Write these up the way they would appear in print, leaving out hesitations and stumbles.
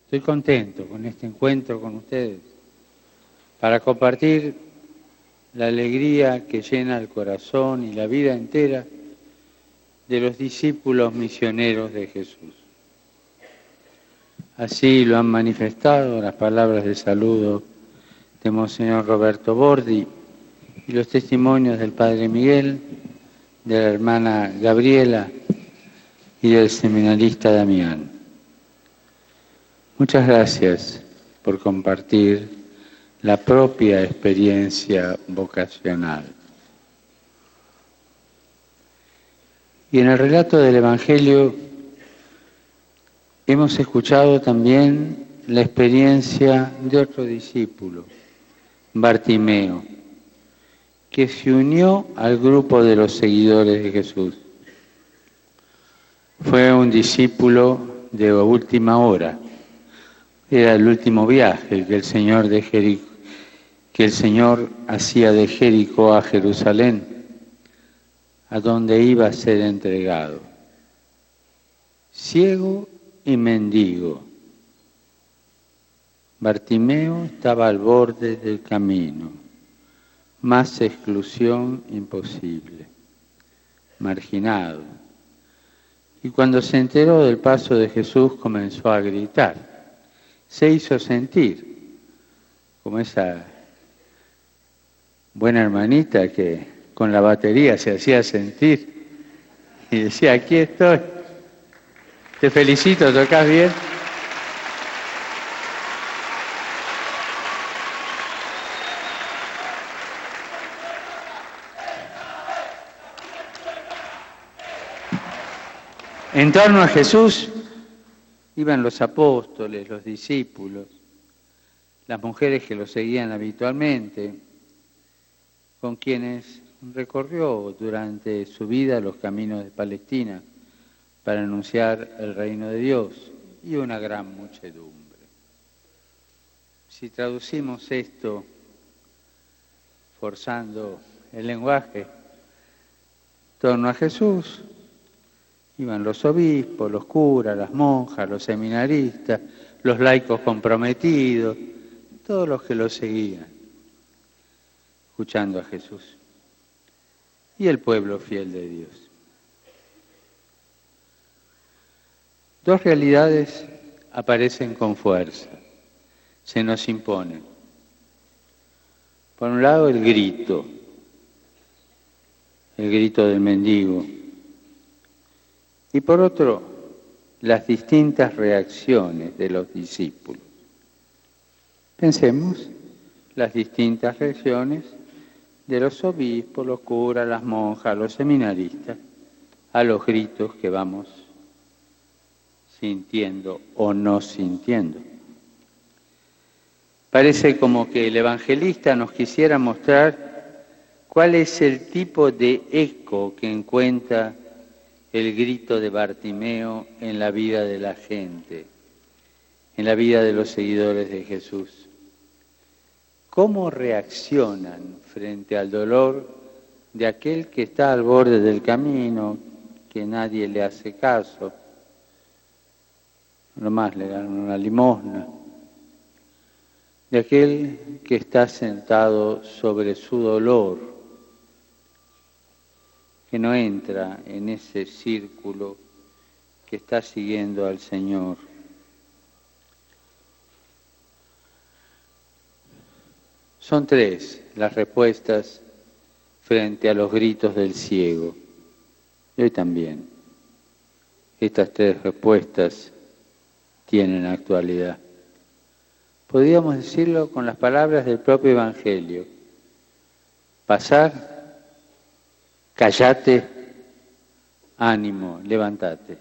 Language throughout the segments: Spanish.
Estoy contento con este encuentro con ustedes para compartir la alegría que llena el corazón y la vida entera de los discípulos misioneros de Jesús. Así lo han manifestado las palabras de saludo de Monseñor Roberto Bordi y los testimonios del Padre Miguel, de la hermana Gabriela y del seminarista Damián. Muchas gracias por compartir la propia experiencia vocacional. Y en el relato del Evangelio hemos escuchado también la experiencia de otro discípulo, Bartimeo, que se unió al grupo de los seguidores de Jesús. Fue un discípulo de última hora. Era el último viaje que el Señor hacía de Jericó a Jerusalén, a donde iba a ser entregado. Ciego y mendigo. Bartimeo estaba al borde del camino. Más exclusión imposible. Marginado. Y cuando se enteró del paso de Jesús comenzó a gritar. Se hizo sentir, como esa buena hermanita que con la batería se hacía sentir y decía, aquí estoy, te felicito, tocás bien. En torno a Jesús iban los apóstoles, los discípulos, las mujeres que lo seguían habitualmente, con quienes recorrió durante su vida los caminos de Palestina para anunciar el reino de Dios, y una gran muchedumbre. Si traducimos esto, forzando el lenguaje, en torno a Jesús iban los obispos, los curas, las monjas, los seminaristas, los laicos comprometidos, todos los que lo seguían, escuchando a Jesús, y el pueblo fiel de Dios. Dos realidades aparecen con fuerza, se nos imponen. Por un lado, el grito del mendigo, y por otro, las distintas reacciones de los discípulos. Pensemos las distintas reacciones de los obispos, los curas, las monjas, los seminaristas, a los gritos que vamos sintiendo o no sintiendo. Parece como que el evangelista nos quisiera mostrar cuál es el tipo de eco que encuentra el grito de Bartimeo en la vida de la gente, en la vida de los seguidores de Jesús. ¿Cómo reaccionan frente al dolor de aquel que está al borde del camino, que nadie le hace caso? Nomás le dan una limosna. De aquel que está sentado sobre su dolor, que no entra en ese círculo que está siguiendo al Señor. Son tres las respuestas frente a los gritos del ciego. Y hoy también. Estas tres respuestas tienen actualidad. Podríamos decirlo con las palabras del propio Evangelio. Pasar, cállate, ánimo, levántate.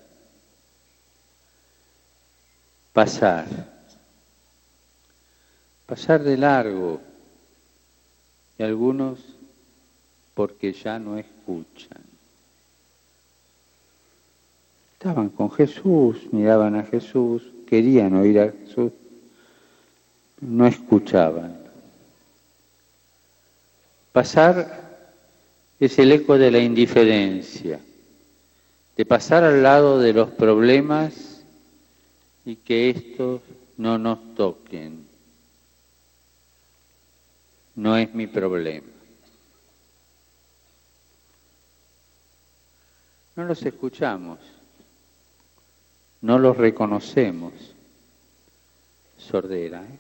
Pasar de largo, y algunos porque ya no escuchan. Estaban con Jesús, miraban a Jesús, querían oír a Jesús, no escuchaban. Pasar es el eco de la indiferencia, de pasar al lado de los problemas y que estos no nos toquen. No es mi problema. No los escuchamos, no los reconocemos. Sordera, ¿eh?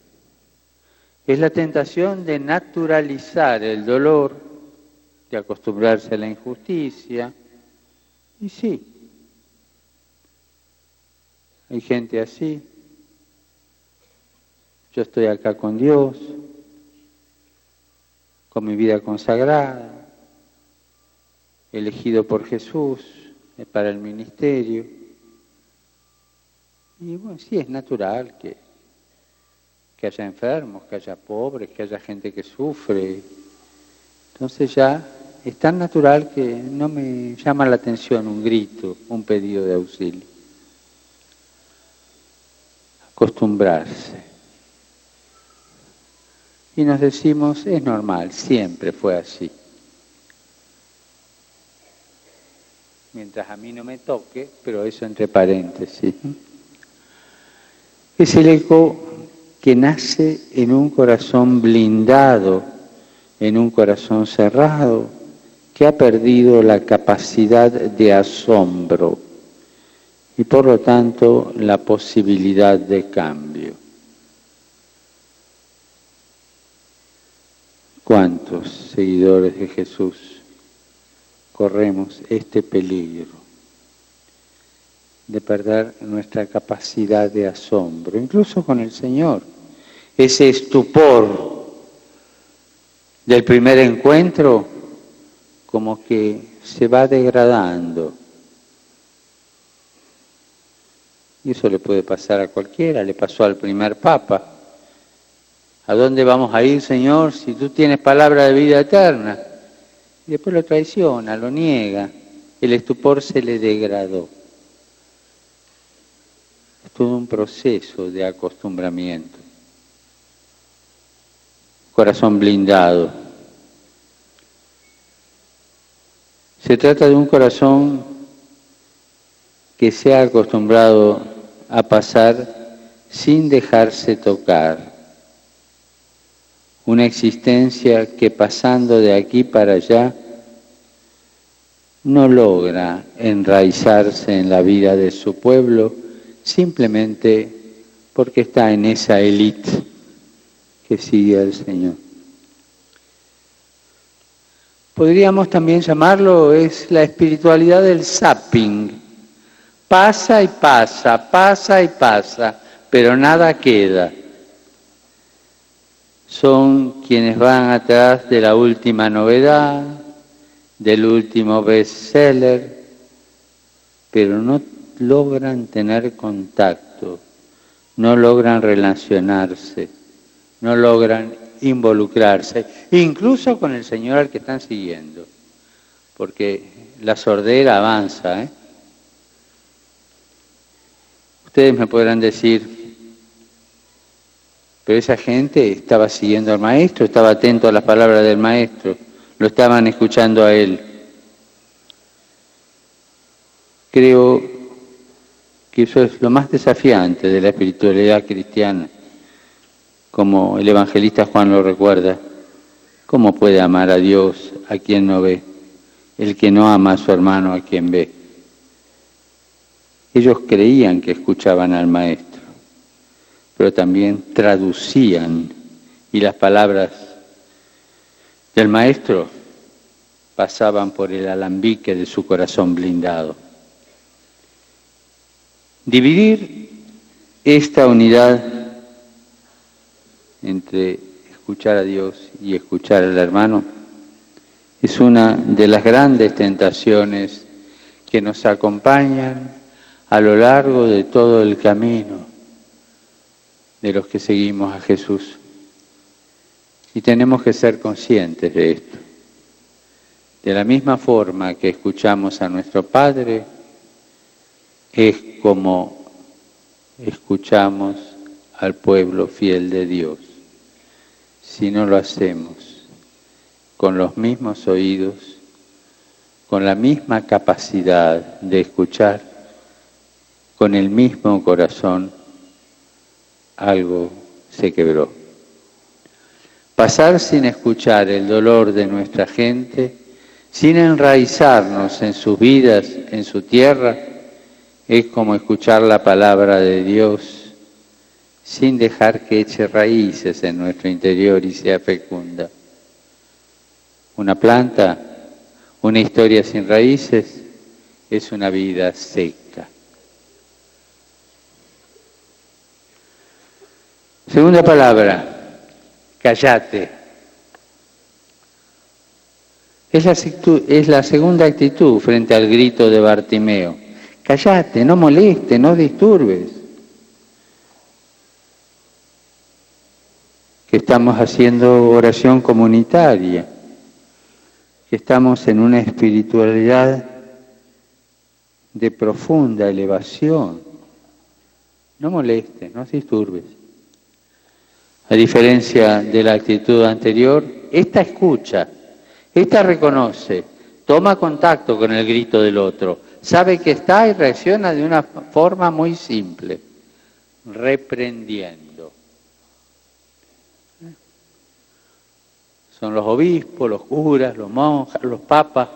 Es la tentación de naturalizar el dolor, de acostumbrarse a la injusticia. Y sí, hay gente así. Yo estoy acá con Dios, con mi vida consagrada, elegido por Jesús para el ministerio. Y bueno, sí, es natural que haya enfermos, que haya pobres, que haya gente que sufre. Entonces ya es tan natural que no me llama la atención un grito, un pedido de auxilio. Acostumbrarse. Y nos decimos, es normal, siempre fue así. Mientras a mí no me toque, pero eso entre paréntesis. Es el eco que nace en un corazón blindado, en un corazón cerrado, que ha perdido la capacidad de asombro y por lo tanto la posibilidad de cambio. ¿Cuántos seguidores de Jesús corremos este peligro de perder nuestra capacidad de asombro, incluso con el Señor? Ese estupor del primer encuentro como que se va degradando. Y eso le puede pasar a cualquiera, le pasó al primer Papa. ¿A dónde vamos a ir, Señor, si tú tienes palabra de vida eterna? Y después lo traiciona, lo niega, el estupor se le degradó. Es todo un proceso de acostumbramiento. Corazón blindado. Se trata de un corazón que se ha acostumbrado a pasar sin dejarse tocar. Una existencia que pasando de aquí para allá no logra enraizarse en la vida de su pueblo simplemente porque está en esa élite que sigue al Señor. Podríamos también llamarlo, es la espiritualidad del zapping. Pasa y pasa, pasa y pasa, pero nada queda. Son quienes van atrás de la última novedad, del último bestseller, pero no logran tener contacto, no logran relacionarse, no logran involucrarse, incluso con el Señor al que están siguiendo, porque la sordera avanza, ¿eh? Ustedes me podrán decir, pero esa gente estaba siguiendo al Maestro, estaba atento a las palabras del Maestro, lo estaban escuchando a Él. Creo que eso es lo más desafiante de la espiritualidad cristiana, como el evangelista Juan lo recuerda. ¿Cómo puede amar a Dios a quien no ve? El que no ama a su hermano a quien ve. Ellos creían que escuchaban al Maestro, pero también traducían, y las palabras del Maestro pasaban por el alambique de su corazón blindado. Dividir esta unidad entre escuchar a Dios y escuchar al hermano es una de las grandes tentaciones que nos acompañan a lo largo de todo el camino de los que seguimos a Jesús. Y tenemos que ser conscientes de esto. De la misma forma que escuchamos a nuestro Padre, es como escuchamos al pueblo fiel de Dios. Si no lo hacemos con los mismos oídos, con la misma capacidad de escuchar, con el mismo corazón, algo se quebró. Pasar sin escuchar el dolor de nuestra gente, sin enraizarnos en sus vidas, en su tierra, es como escuchar la palabra de Dios sin dejar que eche raíces en nuestro interior y sea fecunda. Una planta, una historia sin raíces, es una vida seca. Segunda palabra, cállate. Es la segunda actitud frente al grito de Bartimeo. Cállate, no molestes, no disturbes. Que estamos haciendo oración comunitaria, que estamos en una espiritualidad de profunda elevación. No molestes, no disturbes. A diferencia de la actitud anterior, esta escucha, esta reconoce, toma contacto con el grito del otro, sabe que está y reacciona de una forma muy simple, reprendiendo. Son los obispos, los curas, los monjas, los papas,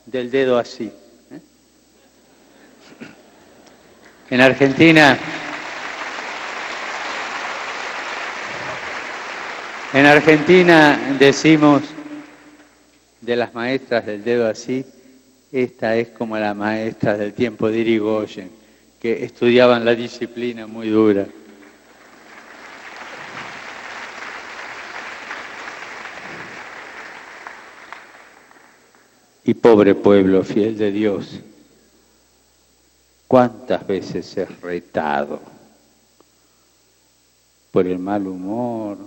del dedo así. En Argentina decimos de las maestras del dedo así, esta es como las maestras del tiempo de Irigoyen, que estudiaban la disciplina muy dura. Y pobre pueblo fiel de Dios, ¿cuántas veces es retado por el mal humor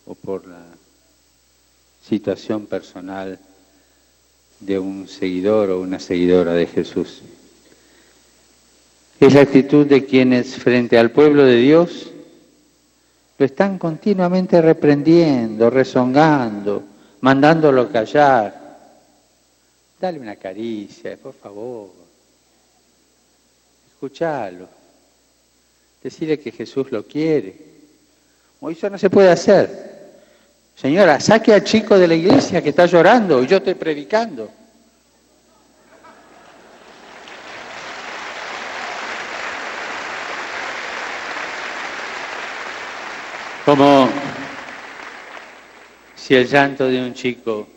o por la situación personal de un seguidor o una seguidora de Jesús? Es la actitud de quienes frente al pueblo de Dios lo están continuamente reprendiendo, rezongando, mandándolo callar. Dale una caricia, por favor. Escuchalo. Decirle que Jesús lo quiere. O eso no se puede hacer. Señora, saque al chico de la iglesia que está llorando y yo estoy predicando. Como si el llanto de un chico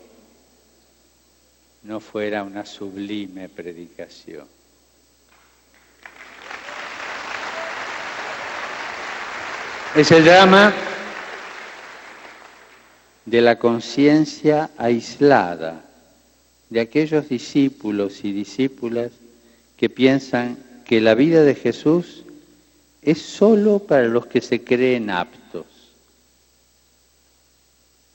no fuera una sublime predicación. Es el drama de la conciencia aislada de aquellos discípulos y discípulas que piensan que la vida de Jesús es solo para los que se creen aptos.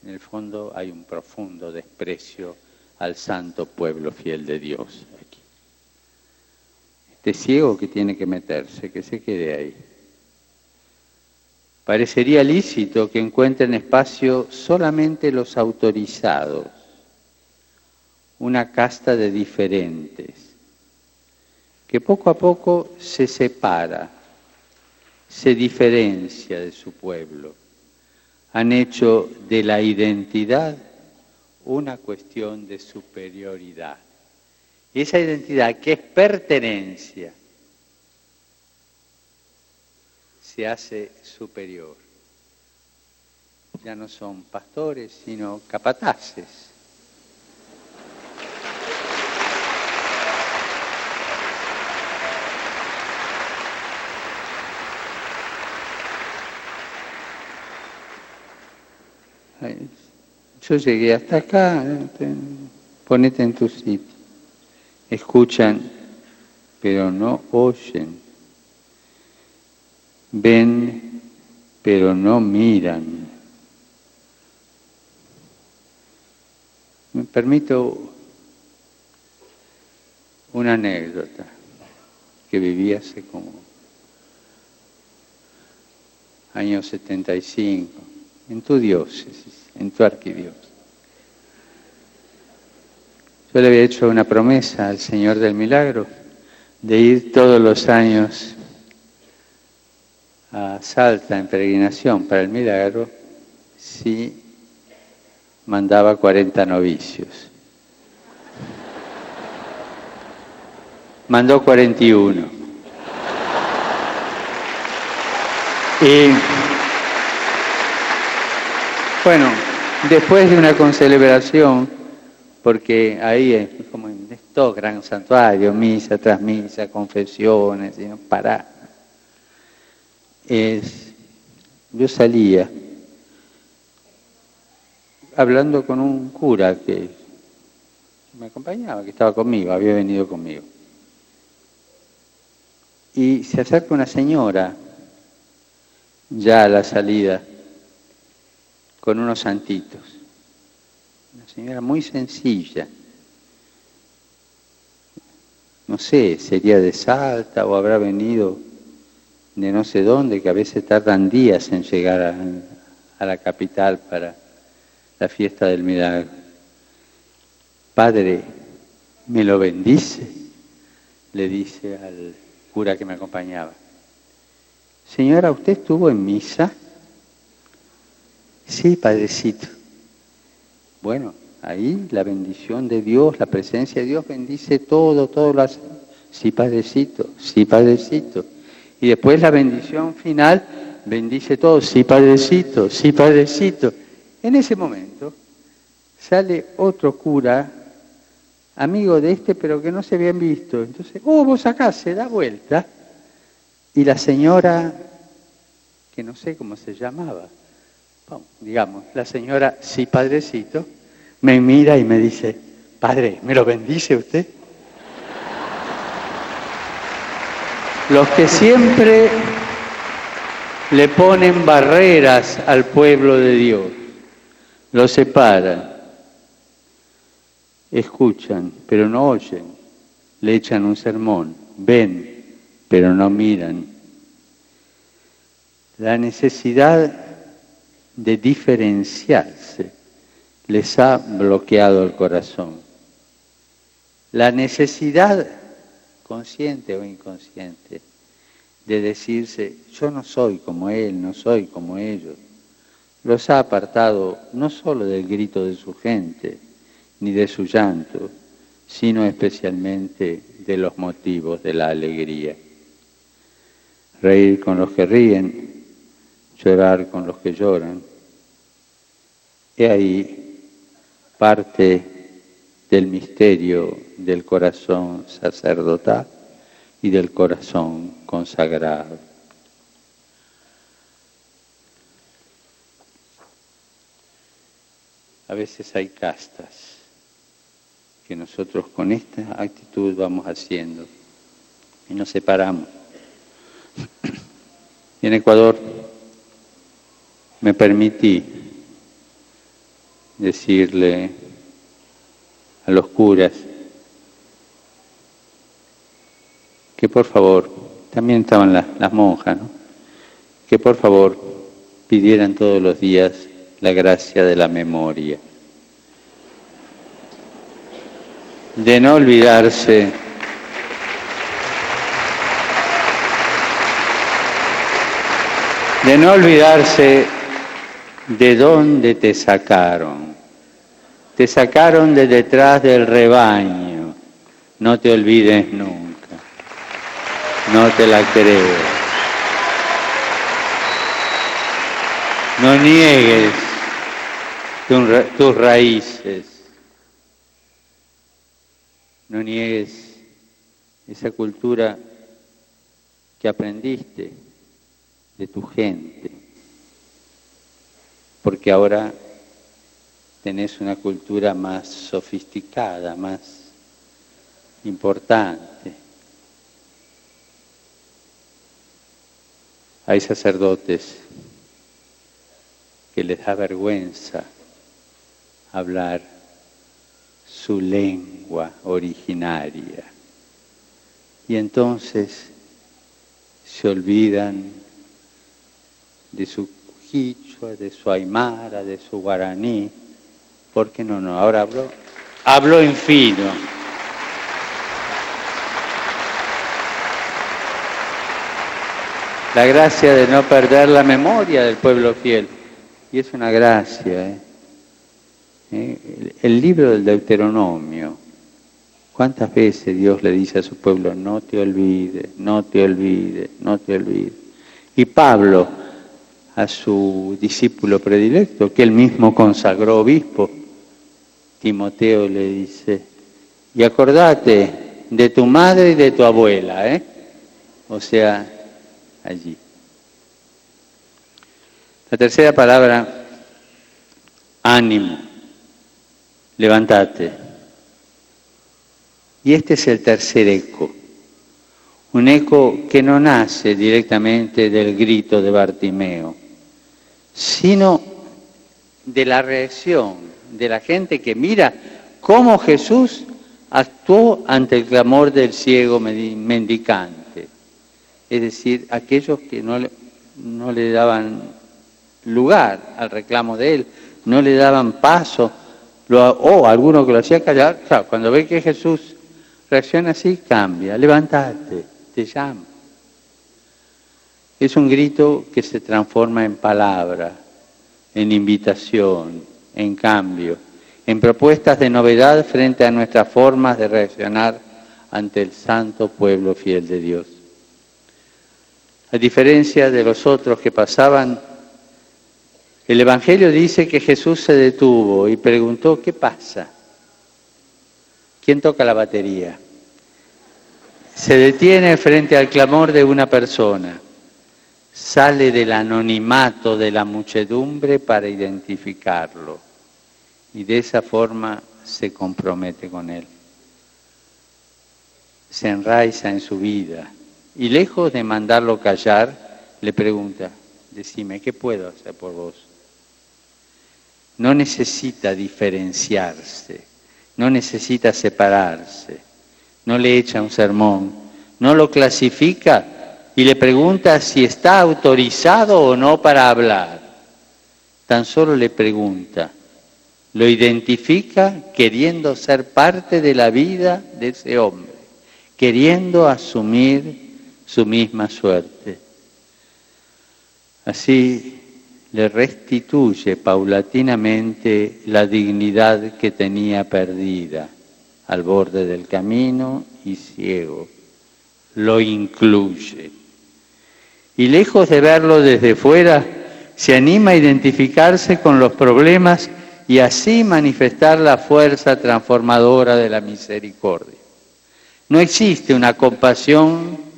En el fondo hay un profundo desprecio al santo pueblo fiel de Dios aquí. Este ciego que tiene que meterse, que se quede ahí. Parecería lícito que encuentren espacio solamente los autorizados, una casta de diferentes, que poco a poco se separa, se diferencia de su pueblo. Han hecho de la identidad una cuestión de superioridad. Y esa identidad, que es pertenencia, se hace superior. Ya no son pastores, sino capataces. Yo llegué hasta acá, ponete en tu sitio. Escuchan, pero no oyen. Ven, pero no miran. Me permito una anécdota que viví hace como año 75, en tu diócesis, en tu arquidiócesis. Yo le había hecho una promesa al Señor del Milagro de ir todos los años a Salta en peregrinación para el milagro si mandaba 40 novicios. Mandó 41. Y bueno, después de una concelebración, porque ahí es como en todo gran santuario, misa tras misa, confesiones, y no pará. Yo salía hablando con un cura que me acompañaba, que estaba conmigo, había venido conmigo. Y se acerca una señora, ya a la salida, con unos santitos. Una señora muy sencilla. No sé, sería de Salta o habrá venido de no sé dónde, que a veces tardan días en llegar a la capital para la fiesta del milagro. Padre, ¿me lo bendice? Le dice al cura que me acompañaba. Señora, ¿usted estuvo en misa? Sí, padrecito. Bueno, ahí la bendición de Dios, la presencia de Dios bendice todo lo hace. Sí, padrecito, sí, padrecito. Y después la bendición final bendice todo, sí, padrecito, sí, padrecito. En ese momento sale otro cura, amigo de este, pero que no se habían visto. Entonces, vos acá, se da vuelta. Y la señora, que no sé cómo se llamaba, digamos, la señora, sí, padrecito, me mira y me dice, padre, ¿me lo bendice usted? Los que siempre le ponen barreras al pueblo de Dios, lo separan, escuchan, pero no oyen, le echan un sermón, ven, pero no miran. La necesidad de diferenciarse les ha bloqueado el corazón. La necesidad, consciente o inconsciente, de decirse, yo no soy como él, no soy como ellos, los ha apartado no solo del grito de su gente, ni de su llanto, sino especialmente de los motivos de la alegría. Reír con los que ríen, llorar con los que lloran. Y ahí parte del misterio del corazón sacerdotal y del corazón consagrado. A veces hay castas que nosotros con esta actitud vamos haciendo y nos separamos. Y en Ecuador me permití decirle a los curas que por favor, también estaban las monjas, ¿no? Que por favor pidieran todos los días la gracia de la memoria, de no olvidarse de dónde te sacaron. Te sacaron de detrás del rebaño. No te olvides nunca. No te la creo. No niegues tus raíces. No niegues esa cultura que aprendiste de tu gente. Porque ahora tenés una cultura más sofisticada, más importante. Hay sacerdotes que les da vergüenza hablar su lengua originaria. Y entonces se olvidan de su quichua, de su aymara, de su guaraní. ¿Por qué no? Ahora hablo en fino. La gracia de no perder la memoria del pueblo fiel. Y es una gracia. El libro del Deuteronomio, ¿cuántas veces Dios le dice a su pueblo, no te olvides, no te olvides, no te olvides? Y Pablo, a su discípulo predilecto, que él mismo consagró obispo, Timoteo le dice, y acordate de tu madre y de tu abuela, o sea, allí. La tercera palabra, ánimo, levántate. Y este es el tercer eco, un eco que no nace directamente del grito de Bartimeo, sino de la reacción de la gente que mira cómo Jesús actuó ante el clamor del ciego mendicante. Es decir, aquellos que no le daban lugar al reclamo de él, no le daban paso, o alguno que lo hacía callar. Claro, cuando ve que Jesús reacciona así, cambia, levántate, te llama. Es un grito que se transforma en palabra, en invitación, en cambio, en propuestas de novedad frente a nuestras formas de reaccionar ante el santo pueblo fiel de Dios. A diferencia de los otros que pasaban, el Evangelio dice que Jesús se detuvo y preguntó, ¿qué pasa? ¿Quién toca la batería? Se detiene frente al clamor de una persona, sale del anonimato de la muchedumbre para identificarlo y de esa forma se compromete con él. Se enraiza en su vida y lejos de mandarlo callar, le pregunta, decime, ¿qué puedo hacer por vos? No necesita diferenciarse, no necesita separarse, no le echa un sermón, no lo clasifica y le pregunta si está autorizado o no para hablar. Tan solo le pregunta, lo identifica queriendo ser parte de la vida de ese hombre, queriendo asumir su misma suerte. Así le restituye paulatinamente la dignidad que tenía perdida al borde del camino y ciego. Lo incluye. Y lejos de verlo desde fuera, se anima a identificarse con los problemas y así manifestar la fuerza transformadora de la misericordia. No existe una compasión,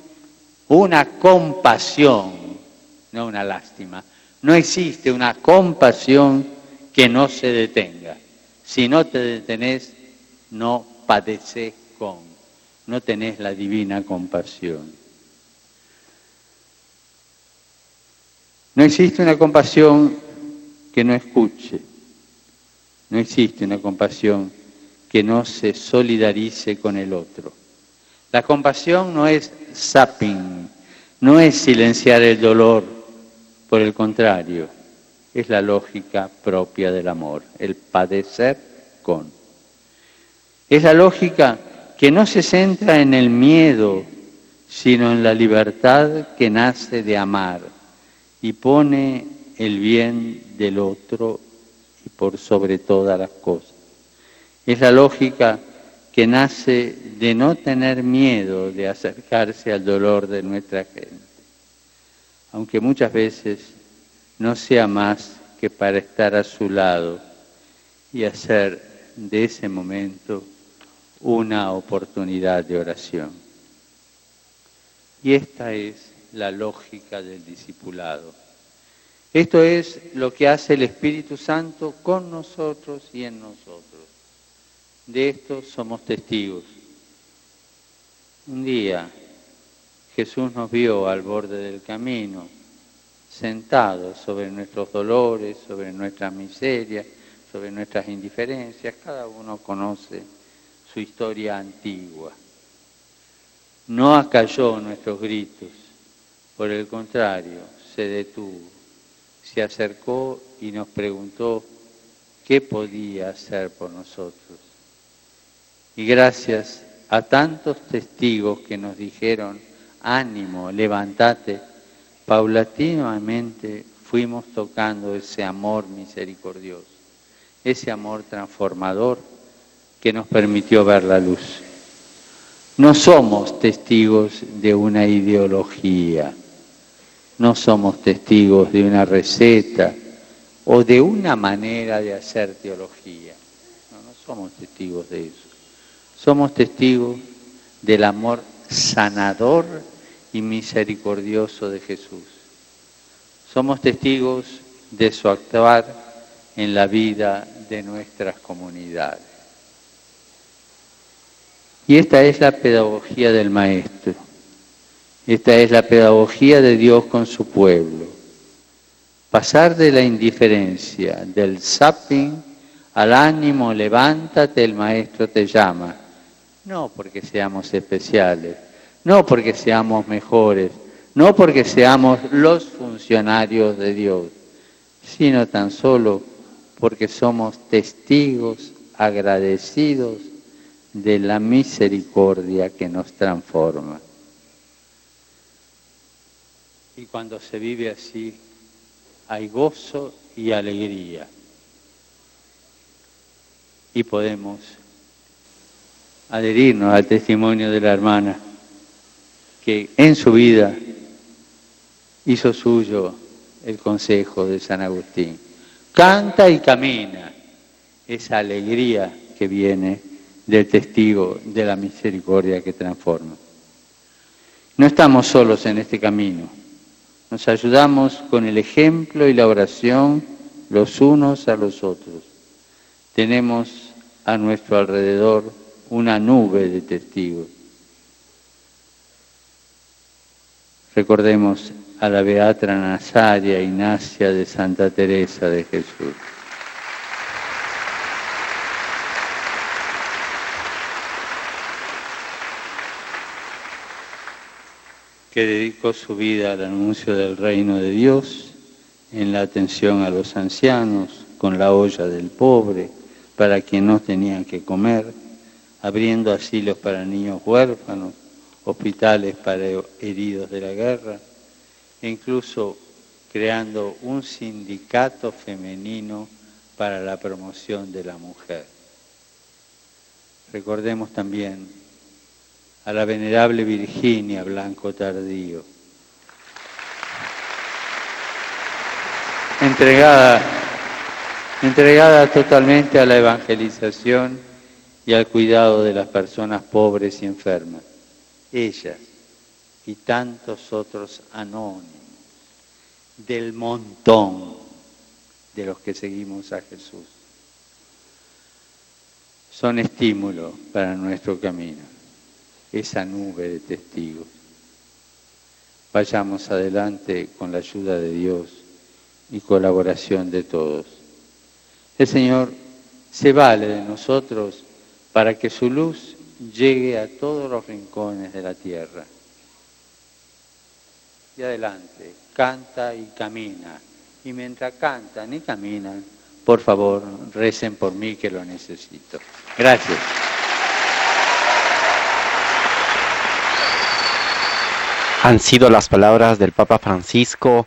no una lástima, no existe una compasión que no se detenga. Si no te detenés, no padecés no tenés la divina compasión. No existe una compasión que no escuche. No existe una compasión que no se solidarice con el otro. La compasión no es zapping, no es silenciar el dolor, por el contrario, es la lógica propia del amor, el padecer con. Es la lógica que no se centra en el miedo, sino en la libertad que nace de amar y pone el bien del otro y por sobre todas las cosas. Es la lógica que nace de no tener miedo de acercarse al dolor de nuestra gente, aunque muchas veces no sea más que para estar a su lado y hacer de ese momento una oportunidad de oración. Y esta es la lógica del discipulado. Esto es lo que hace el Espíritu Santo con nosotros y en nosotros. De esto somos testigos. Un día Jesús nos vio al borde del camino, sentados sobre nuestros dolores, sobre nuestras miserias, sobre nuestras indiferencias. Cada uno conoce su historia antigua. No acalló nuestros gritos, por el contrario, se detuvo, se acercó y nos preguntó qué podía hacer por nosotros. Y gracias a tantos testigos que nos dijeron, ánimo, levántate, paulatinamente fuimos tocando ese amor misericordioso, ese amor transformador que nos permitió ver la luz. No somos testigos de una ideología, no somos testigos de una receta o de una manera de hacer teología. No somos testigos de eso. Somos testigos del amor sanador y misericordioso de Jesús. Somos testigos de su actuar en la vida de nuestras comunidades. Y esta es la pedagogía del Maestro. Esta es la pedagogía de Dios con su pueblo. Pasar de la indiferencia, del zapping, al ánimo, levántate, el Maestro te llama. No porque seamos especiales, no porque seamos mejores, no porque seamos los funcionarios de Dios, sino tan solo porque somos testigos agradecidos de la misericordia que nos transforma. Y cuando se vive así, hay gozo y alegría. Y podemos adherirnos al testimonio de la hermana, que en su vida hizo suyo el consejo de San Agustín. Canta y camina, esa alegría que viene del testigo de la misericordia que transforma. No estamos solos en este camino, nos ayudamos con el ejemplo y la oración los unos a los otros. Tenemos a nuestro alrededor una nube de testigos. Recordemos a la beata Nazaria Ignacia de Santa Teresa de Jesús. Que dedicó su vida al anuncio del reino de Dios, en la atención a los ancianos, con la olla del pobre, para quien no tenían que comer, abriendo asilos para niños huérfanos, hospitales para heridos de la guerra, e incluso creando un sindicato femenino para la promoción de la mujer. Recordemos también a la venerable Virginia Blanco Tardío, entregada totalmente a la evangelización y al cuidado de las personas pobres y enfermas. Ellas y tantos otros anónimos del montón de los que seguimos a Jesús son estímulo para nuestro camino, esa nube de testigos. Vayamos adelante con la ayuda de Dios y colaboración de todos. El Señor se vale de nosotros para que su luz llegue a todos los rincones de la tierra. Y adelante, canta y camina. Y mientras cantan y caminan, por favor, recen por mí que lo necesito. Gracias. Han sido las palabras del Papa Francisco